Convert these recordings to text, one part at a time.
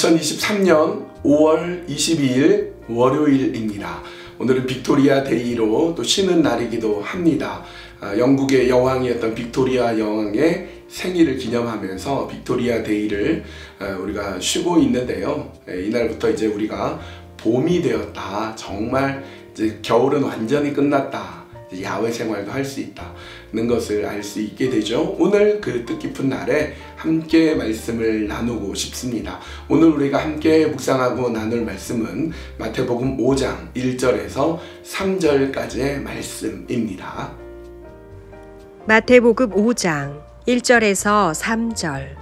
2023년 5월 22일 월요일입니다. 오늘은 빅토리아 데이로 또 쉬는 날이기도 합니다. 영국의 여왕이었던 빅토리아 여왕의 생일을 기념하면서 빅토리아 데이를 우리가 쉬고 있는데요. 이날부터 이제 우리가 봄이 되었다. 정말 이제 겨울은 완전히 끝났다. 야외 생활도 할 수 있다는 것을 알 수 있게 되죠. 오늘 그 뜻깊은 날에 함께 말씀을 나누고 싶습니다. 오늘 우리가 함께 묵상하고 나눌 말씀은 마태복음 5장 1절에서 3절까지의 말씀입니다. 마태복음 5장 1절에서 3절.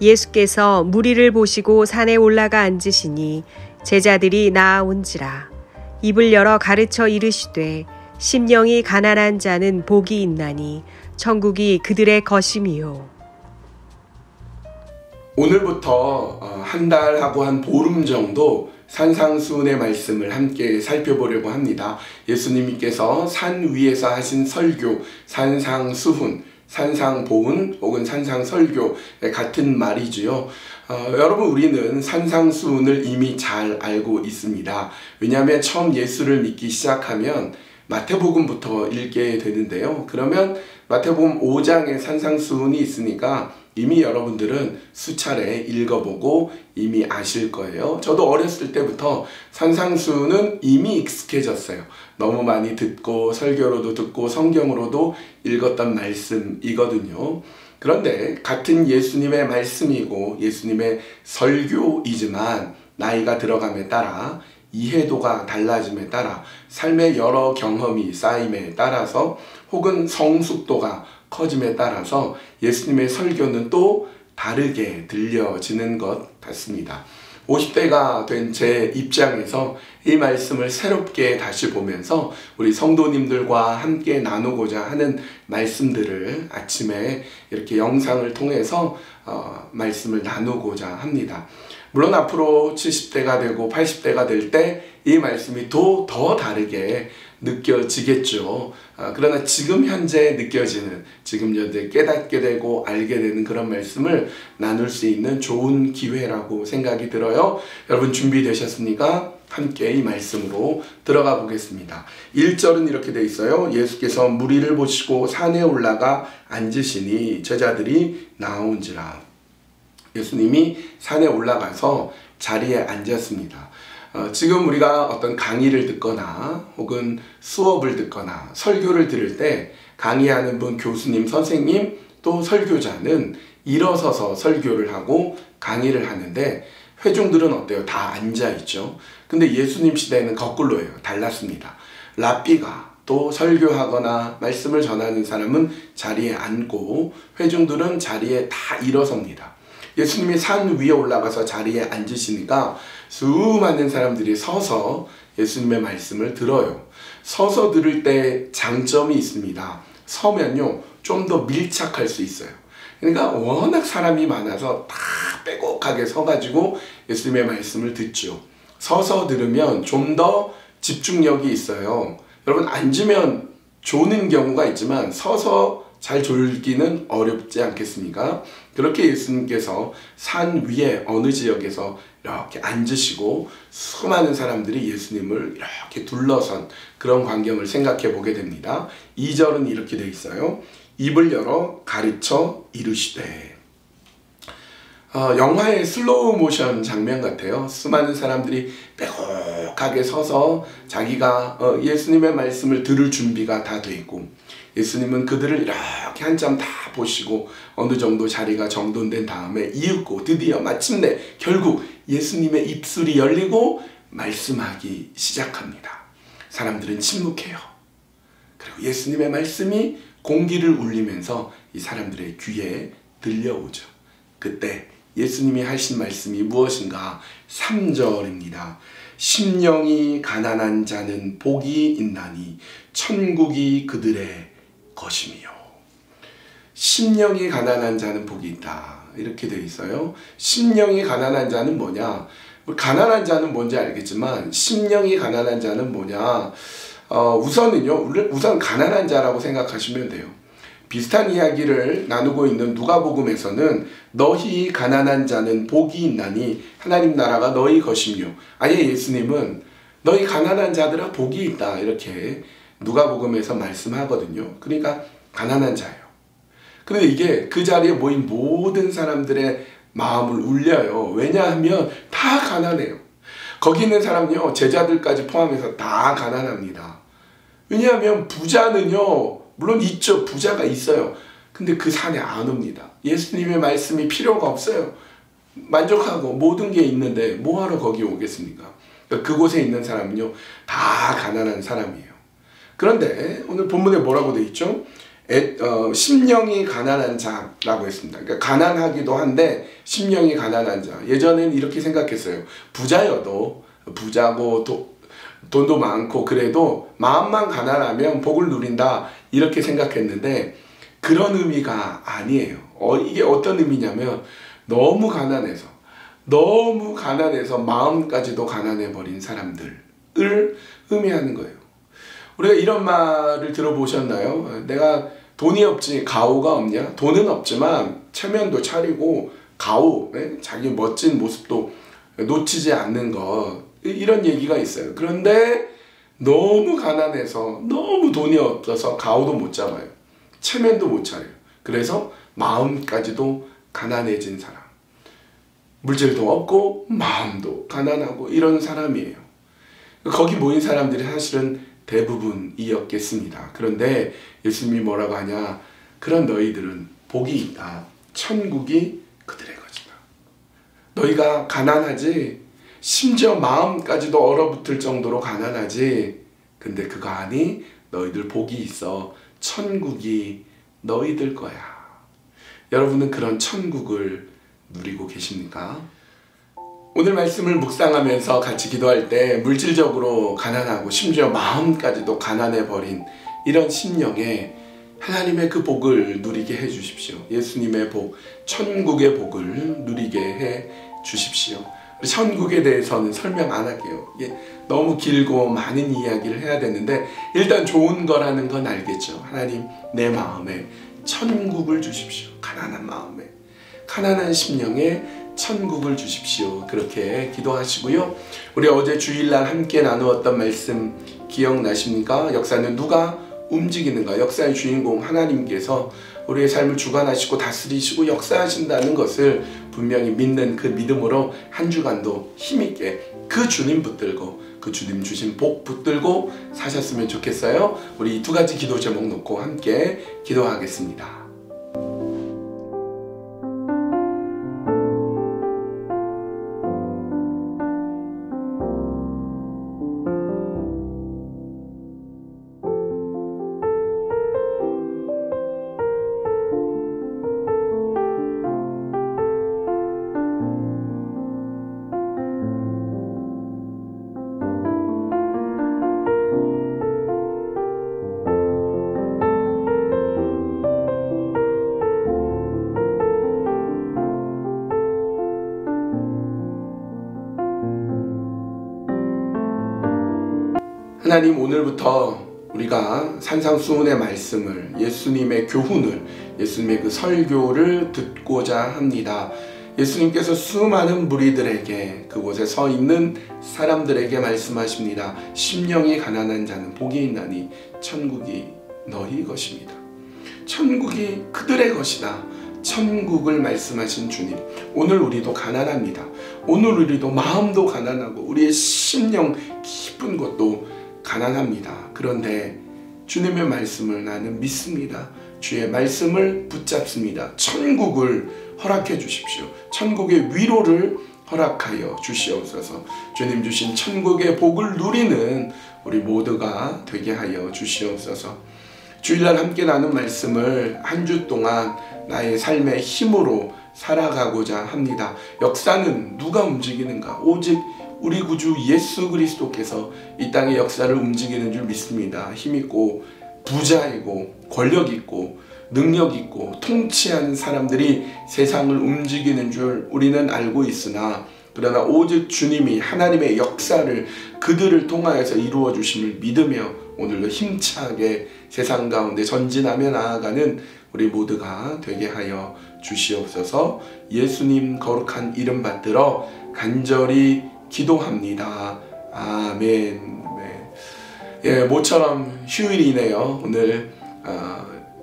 예수께서 무리를 보시고 산에 올라가 앉으시니 제자들이 나아온지라. 입을 열어 가르쳐 이르시되 심령이 가난한 자는 복이 있나니 천국이 그들의 것임이요. 오늘부터 한 달하고 한 보름 정도 산상수훈의 말씀을 함께 살펴보려고 합니다. 예수님께서 산 위에서 하신 설교, 산상수훈, 산상보훈 혹은 산상설교의 같은 말이지요. 여러분, 우리는 산상수훈을 이미 잘 알고 있습니다. 왜냐하면 처음 예수를 믿기 시작하면 마태복음부터 읽게 되는데요. 그러면 마태복음 5장에 산상수훈이 있으니까 이미 여러분들은 수차례 읽어보고 이미 아실 거예요. 저도 어렸을 때부터 산상수훈은 이미 익숙해졌어요. 너무 많이 듣고 설교로도 듣고 성경으로도 읽었던 말씀이거든요. 그런데 같은 예수님의 말씀이고 예수님의 설교이지만 나이가 들어감에 따라 이해도가 달라짐에 따라 삶의 여러 경험이 쌓임에 따라서 혹은 성숙도가 커짐에 따라서 예수님의 설교는 또 다르게 들려지는 것 같습니다. 50대가 된 제 입장에서 이 말씀을 새롭게 다시 보면서 우리 성도님들과 함께 나누고자 하는 말씀들을 아침에 이렇게 영상을 통해서 말씀을 나누고자 합니다. 물론 앞으로 70대가 되고 80대가 될 때 이 말씀이 더 다르게 느껴지겠죠. 그러나 지금 현재 느껴지는, 지금 현재 깨닫게 되고 알게 되는 그런 말씀을 나눌 수 있는 좋은 기회라고 생각이 들어요. 여러분 준비되셨습니까? 함께 이 말씀으로 들어가 보겠습니다. 1절은 이렇게 되어 있어요. 예수께서 무리를 보시고 산에 올라가 앉으시니 제자들이 나온지라. 예수님이 산에 올라가서 자리에 앉았습니다. 지금 우리가 어떤 강의를 듣거나 혹은 수업을 듣거나 설교를 들을 때 강의하는 분, 교수님, 선생님 또 설교자는 일어서서 설교를 하고 강의를 하는데 회중들은 어때요? 다 앉아있죠. 근데 예수님 시대는 거꾸로예요. 달랐습니다. 랍비가 또 설교하거나 말씀을 전하는 사람은 자리에 앉고 회중들은 자리에 다 일어섭니다. 예수님이 산 위에 올라가서 자리에 앉으시니까 수많은 사람들이 서서 예수님의 말씀을 들어요. 서서 들을 때 장점이 있습니다. 서면요, 좀 더 밀착할 수 있어요. 그러니까 워낙 사람이 많아서 다 빼곡하게 서가지고 예수님의 말씀을 듣죠. 서서 들으면 좀 더 집중력이 있어요. 여러분, 앉으면 조는 경우가 있지만 서서 잘 졸기는 어렵지 않겠습니까? 그렇게 예수님께서 산 위에 어느 지역에서 이렇게 앉으시고 수많은 사람들이 예수님을 이렇게 둘러선 그런 광경을 생각해 보게 됩니다. 2절은 이렇게 되어 있어요. 입을 열어 가르쳐 이르시되. 영화의 슬로우 모션 장면 같아요. 수많은 사람들이 빼곡하게 서서 자기가 예수님의 말씀을 들을 준비가 다 돼 있고 예수님은 그들을 이렇게 한참 다 보시고 어느 정도 자리가 정돈된 다음에 이윽고 드디어 마침내 결국 예수님의 입술이 열리고 말씀하기 시작합니다. 사람들은 침묵해요. 그리고 예수님의 말씀이 공기를 울리면서 이 사람들의 귀에 들려오죠. 그때 예수님이 하신 말씀이 무엇인가? 3절입니다. 심령이 가난한 자는 복이 있나니 천국이 그들의 것이며. 심령이 가난한 자는 복이 있다. 이렇게 되어 있어요. 심령이 가난한 자는 뭐냐? 가난한 자는 뭔지 알겠지만 심령이 가난한 자는 뭐냐? 우선 가난한 자라고 생각하시면 돼요. 비슷한 이야기를 나누고 있는 누가복음에서는 너희 가난한 자는 복이 있나니 하나님 나라가 너희 것이며, 아예 예수님은 너희 가난한 자들아 복이 있다 이렇게 누가복음에서 말씀하거든요. 그러니까 가난한 자예요. 그런데 이게 그 자리에 모인 모든 사람들의 마음을 울려요. 왜냐하면 다 가난해요. 거기 있는 사람은요, 제자들까지 포함해서 다 가난합니다. 왜냐하면 부자는요, 물론 있죠. 부자가 있어요. 근데 그 산에 안 옵니다. 예수님의 말씀이 필요가 없어요. 만족하고 모든 게 있는데 뭐하러 거기 오겠습니까? 그곳에 있는 사람은요, 다 가난한 사람이에요. 그런데 오늘 본문에 뭐라고 돼 있죠? 심령이 가난한 자라고 했습니다. 그러니까 가난하기도 한데 심령이 가난한 자. 예전에는 이렇게 생각했어요. 부자여도, 부자고 돈도 많고 그래도 마음만 가난하면 복을 누린다 이렇게 생각했는데 그런 의미가 아니에요. 이게 어떤 의미냐면 너무 가난해서 마음까지도 가난해버린 사람들을 의미하는 거예요. 우리가 이런 말을 들어보셨나요? 내가 돈이 없지 가오가 없냐? 돈은 없지만 체면도 차리고 가오, 자기 멋진 모습도 놓치지 않는 것, 이런 얘기가 있어요. 그런데 너무 가난해서 너무 돈이 없어서 가오도 못 잡아요. 체면도 못 차려요. 그래서 마음까지도 가난해진 사람. 물질도 없고 마음도 가난하고 이런 사람이에요. 거기 모인 사람들이 사실은 대부분이었겠습니다. 그런데 예수님이 뭐라고 하냐? 그런 너희들은 복이 있다. 천국이 그들의 것이다. 너희가 가난하지, 심지어 마음까지도 얼어붙을 정도로 가난하지, 근데 그거 아니? 너희들 복이 있어. 천국이 너희들 거야. 여러분은 그런 천국을 누리고 계십니까? 오늘 말씀을 묵상하면서 같이 기도할 때 물질적으로 가난하고 심지어 마음까지도 가난해버린 이런 심령에 하나님의 그 복을 누리게 해 주십시오. 예수님의 복, 천국의 복을 누리게 해 주십시오. 천국에 대해서는 설명 안 할게요. 너무 길고 많은 이야기를 해야 되는데 일단 좋은 거라는 건 알겠죠. 하나님, 내 마음에 천국을 주십시오. 가난한 마음에, 가난한 심령에 천국을 주십시오. 그렇게 기도하시고요. 우리 어제 주일날 함께 나누었던 말씀 기억나십니까? 역사는 누가 움직이는가? 역사의 주인공 하나님께서 우리의 삶을 주관하시고 다스리시고 역사하신다는 것을 분명히 믿는 그 믿음으로 한 주간도 힘있게 그 주님 붙들고, 그 주님 주신 복 붙들고 사셨으면 좋겠어요. 우리 이 두 가지 기도 제목 놓고 함께 기도하겠습니다. 하나님, 오늘부터 우리가 산상수훈의 말씀을, 예수님의 교훈을, 예수님의 그 설교를 듣고자 합니다. 예수님께서 수많은 무리들에게, 그곳에 서 있는 사람들에게 말씀하십니다. 심령이 가난한 자는 복이 있나니 천국이 너희 것입니다. 천국이 그들의 것이다. 천국을 말씀하신 주님, 오늘 우리도 가난합니다. 오늘 우리도 마음도 가난하고 우리의 심령 깊은 곳도 가난합니다. 그런데 주님의 말씀을 나는 믿습니다. 주의 말씀을 붙잡습니다. 천국을 허락해 주십시오. 천국의 위로를 허락하여 주시옵소서. 주님 주신 천국의 복을 누리는 우리 모두가 되게 하여 주시옵소서. 주일날 함께 나눈 말씀을 한 주 동안 나의 삶의 힘으로 살아가고자 합니다. 역사는 누가 움직이는가? 오직 우리 구주 예수 그리스도께서 이 땅의 역사를 움직이는 줄 믿습니다. 힘있고 부자이고 권력있고 능력있고 통치하는 사람들이 세상을 움직이는 줄 우리는 알고 있으나, 그러나 오직 주님이 하나님의 역사를 그들을 통하여서 이루어 주심을 믿으며 오늘도 힘차게 세상 가운데 전진하며 나아가는 우리 모두가 되게 하여 주시옵소서. 예수님 거룩한 이름 받들어 간절히 기도합니다. 아멘. 예, 모처럼 휴일이네요. 오늘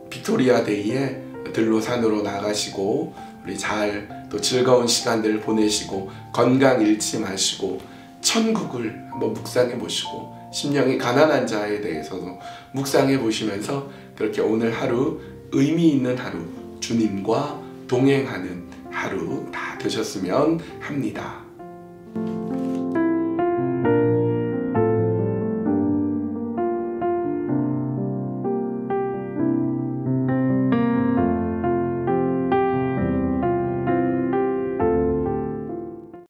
빅토리아 데이에 들로 산으로 나가시고 우리 잘 또 즐거운 시간들 보내시고 건강 잃지 마시고 천국을 한번 묵상해 보시고 심령이 가난한 자에 대해서도 묵상해 보시면서 그렇게 오늘 하루 의미 있는 하루, 주님과 동행하는 하루 다 되셨으면 합니다.